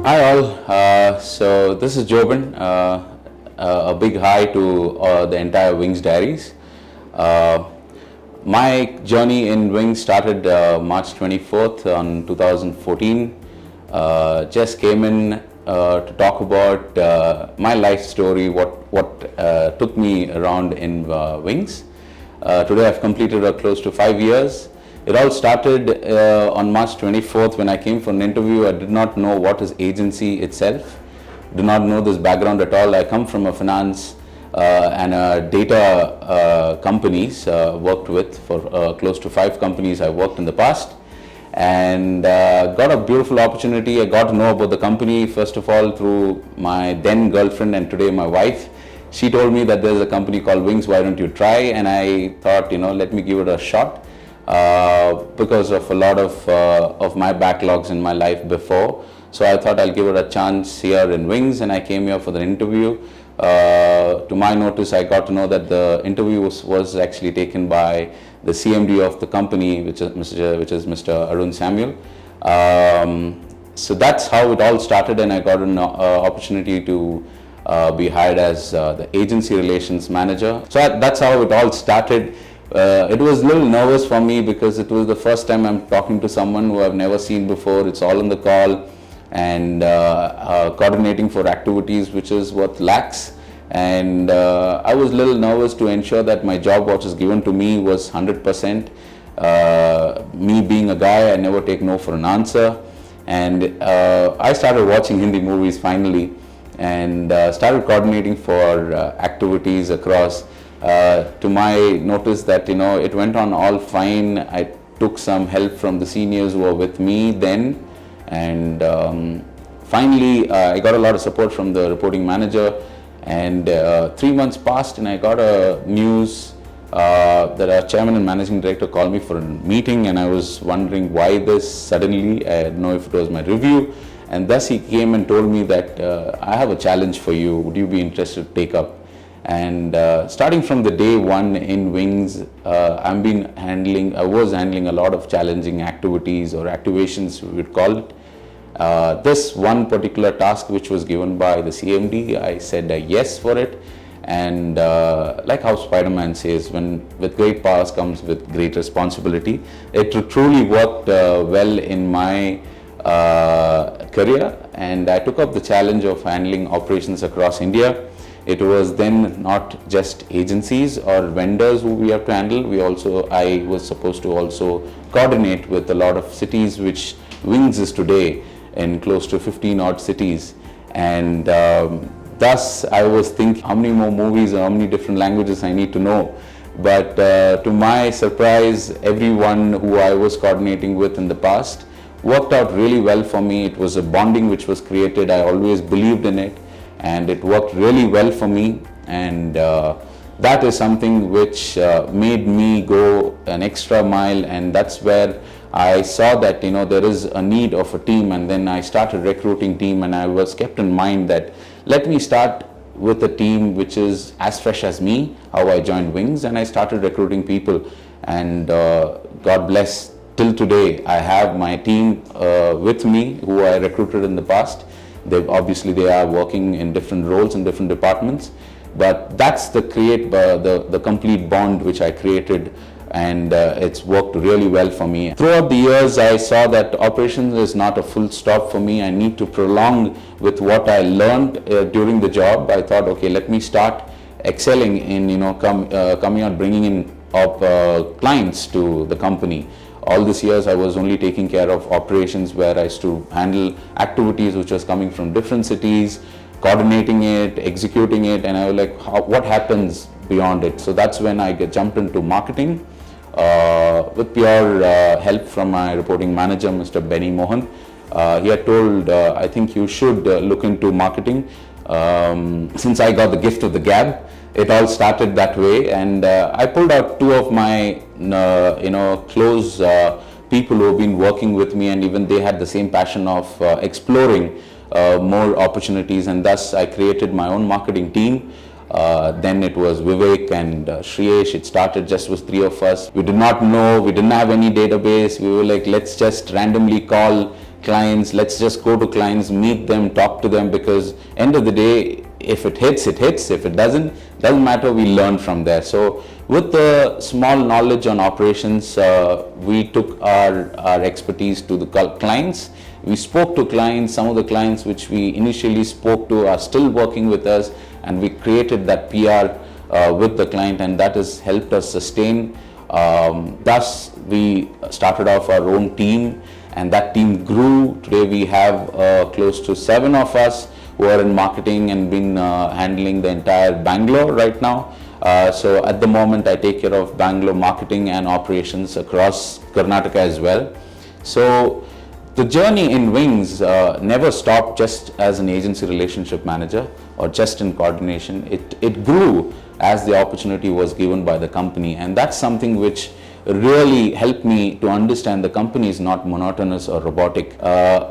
Hi all, so this is Jobin. A big hi to the entire Wings Diaries. Uh, my journey in Wings started March 24th on 2014. Just came in to talk about my life story, what took me around in Wings. Today I've completed close to 5 years. It all started on March 24th when I came for an interview. I did not know what is agency itself. Do not know this background at all. I come from a finance and data companies. Worked with for close to 5 companies I worked in the past, and got a beautiful opportunity. I got to know about the company first of all through my then girlfriend and today my wife. She told me that there's a company called Wings, why don't you try? And I thought, let me give it a shot. Because of a lot of my backlogs in my life before. So I thought I'll give it a chance here in Wings, and I came here for the interview. To my notice, I got to know that the interview was actually taken by the CMD of the company, which is Mr. Arun Samuel. So that's how it all started, and I got an opportunity to be hired as the agency relations manager. So that's how it all started. It was a little nervous for me because it was the first time I'm talking to someone who I've never seen before. It's all on the call and coordinating for activities, which is what lacks. And I was a little nervous to ensure that my job, what was given to me, was 100%. Me being a guy, I never take no for an answer. And I started watching Hindi movies finally, and started coordinating for activities across. To my notice that it went on all fine. I took some help from the seniors who were with me then, and finally I got a lot of support from the reporting manager. And 3 months passed, and I got a news that our chairman and managing director called me for a meeting, and I was wondering why this suddenly. I didn't know if it was my review, and thus he came and told me that I have a challenge for you. Would you be interested to take up? And starting from the day one in Wings, I was handling a lot of challenging activities or activations, we would call it. This one particular task which was given by the CMD, I said a yes for it. And like how Spider-Man says, with great powers comes with great responsibility. It truly worked well in my career, and I took up the challenge of handling operations across India. It was then not just agencies or vendors who we have to handle. I was supposed to also coordinate with a lot of cities, which Wings is today in close to 15 odd cities. And thus I was thinking how many more movies or how many different languages I need to know. But to my surprise, everyone who I was coordinating with in the past worked out really well for me. It was a bonding which was created. I always believed in it, and it worked really well for me. And that is something which made me go an extra mile, and that's where I saw that there is a need of a team. And then I started recruiting team, and I was kept in mind that let me start with a team which is as fresh as me, how I joined Wings, and I started recruiting people. And God bless, till today I have my team with me who I recruited in the past. They are working in different roles in different departments, but that's the complete bond which I created, and it's worked really well for me. Throughout the years, I saw that operations is not a full stop for me. I need to prolong with what I learned during the job. I thought, okay, let me start excelling in coming out, bringing in clients to the company. All these years I was only taking care of operations, where I used to handle activities which was coming from different cities, coordinating it, executing it, and I was like, what happens beyond it? So that's when I jumped into marketing with pure help from my reporting manager, Mr. Benny Mohan. He had told, I think you should look into marketing. Since I got the gift of the gab, it all started that way, and I pulled out 2 of my close people who have been working with me, and even they had the same passion of exploring more opportunities, and thus I created my own marketing team. Then it was Vivek and Shriyesh. It started just with 3 of us. We did not know, we didn't have any database. We were like, let's just randomly call clients. Let's just go to clients, meet them, talk to them, because end of the day, if it hits, it hits. If it doesn't matter, we learn from there. So with the small knowledge on operations, we took our expertise to the clients. We spoke to clients. Some of the clients which we initially spoke to are still working with us, and we created that PR with the client, and that has helped us sustain. Thus, we started off our own team, and that team grew. Today we have close to 7 of us who are in marketing and been handling the entire Bangalore right now. So at the moment I take care of Bangalore marketing and operations across Karnataka as well. So the journey in Wings never stopped just as an agency relationship manager or just in coordination. It grew as the opportunity was given by the company, and that's something which really helped me to understand the company is not monotonous or robotic.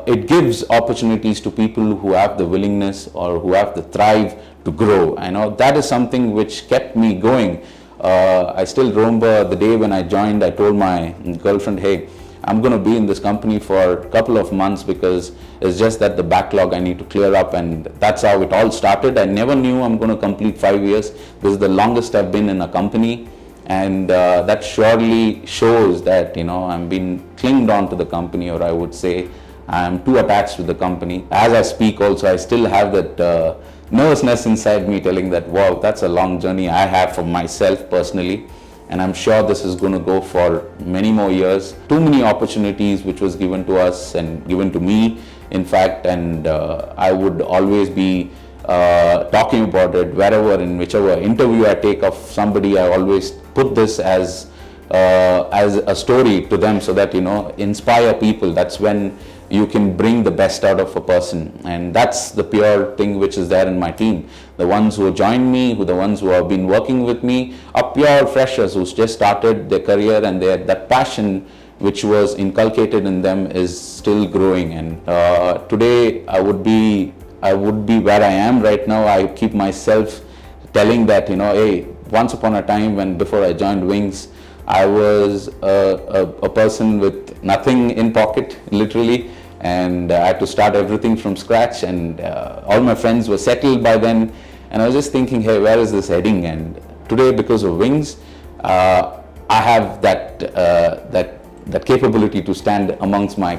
It gives opportunities to people who have the willingness or who have the thrive to grow. I know that is something which kept me going. I still remember the day when I joined. I told my girlfriend, hey, I'm going to be in this company for a couple of months because it's just that the backlog I need to clear up, and that's how it all started. I never knew I'm going to complete 5 years. This is the longest I've been in a company, and that surely shows that I'm being clinged on to the company, or I would say I'm too attached to the company. As I speak also, I still have that nervousness inside me telling that, wow, that's a long journey I have for myself personally. And I'm sure this is going to go for many more years. Too many opportunities which was given to us and given to me, in fact, and I would always be talking about it wherever, in whichever interview I take of somebody. I always put this as a story to them, so that inspire people. That's when you can bring the best out of a person, and that's the pure thing which is there in my team. The ones who joined me, the ones who have been working with me, are pure freshers who just started their career, and that passion which was inculcated in them is still growing. And today I would be where I am right now. I keep myself telling that hey, once upon a time, when before I joined Wings, I was a person with nothing in pocket, literally, and I had to start everything from scratch, and all my friends were settled by then, and I was just thinking, hey, where is this heading? And today, because of Wings, I have that capability to stand amongst my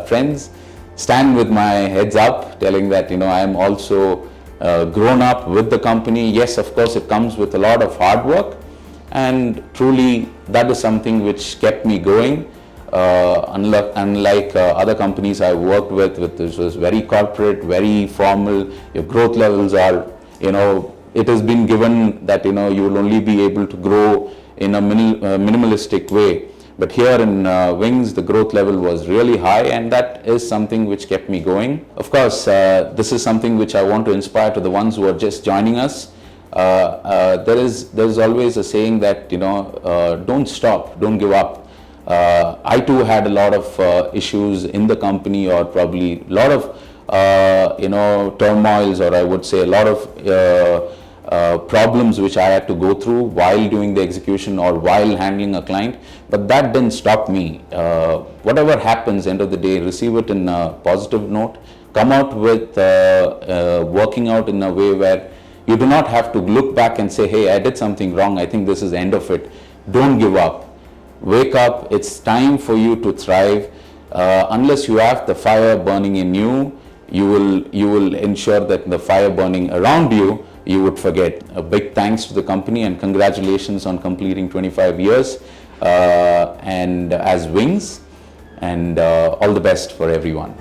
friends, stand with my heads up, telling that I am also grown up with the company. Yes, of course, it comes with a lot of hard work, and truly that is something which kept me going. Unlike other companies I worked with this was very corporate, very formal. Your growth levels are, it has been given that you will only be able to grow in a minimalistic way. But here in Wings, the growth level was really high, and that is something which kept me going. Of course, this is something which I want to inspire to the ones who are just joining us. There's always a saying that don't stop, don't give up. I too had a lot of issues in the company, or probably a lot of turmoils, or I would say a lot of problems which I had to go through while doing the execution or while handling a client. But that didn't stop me. Whatever happens, end of the day, receive it in a positive note. Come out with working out in a way where you do not have to look back and say, hey, I did something wrong, I think this is the end of it. Don't give up. Wake up. It's time for you to thrive. Unless you have the fire burning in you, you will ensure that the fire burning around you would forget. A big thanks to the company, and congratulations on completing 25 years and as Wings, and all the best for everyone.